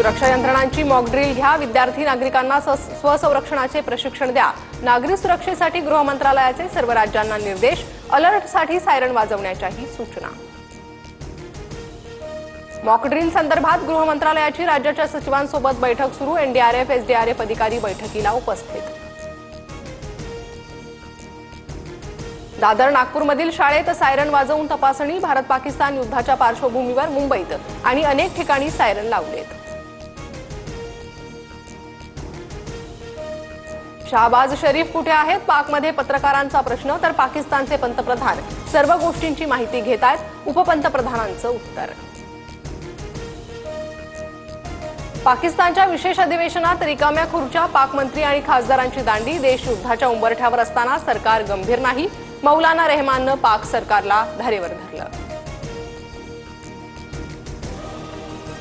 सुरक्षा यंत्रणांची mock drill घ्या, विद्यार्थी नागरिकांना स्वसंरक्षणाचे प्रशिक्षण द्या. नागरी सुरक्षेसाठी गृह मंत्रालयाचे सर्व राज्यांना निर्देश. अलर्टसाठी सायरन वाजवण्याच्याही सूचना. मॉक ड्रिल संदर्भात गृह मंत्रालयाची राज्याच्या सचिवांसोबत बैठक सुरू. एनडीआरएफ एसडीआरएफ अधिकारी बैठकीला उपस्थित. दादर नागपूरमधील शाळेत सायरन वाजवून तपासणी. भारत पाकिस्तान युद्धाच्या पार्श्वभूमीवर मुंबईत आणि अनेक ठिकाणी सायरन लावलेत. शहबाज शरीफ कुठे आहेत? पाकमध्ये पत्रकारांचा प्रश्न, तर पाकिस्तानचे पंतप्रधान सर्व गोष्टींची माहिती घेत आहेत. उपपंतप्रधानांचं उत्तर. पाकिस्तानच्या विशेष अधिवेशनात रिकाम्या खुर्च्या, पाक मंत्री आणि खासदारांची दांडी. देश युद्धाच्या उंबरठ्यावर असताना सरकार गंभीर नाही. मौलाना रेहमाननं पाक सरकारला धारेवर धरलं.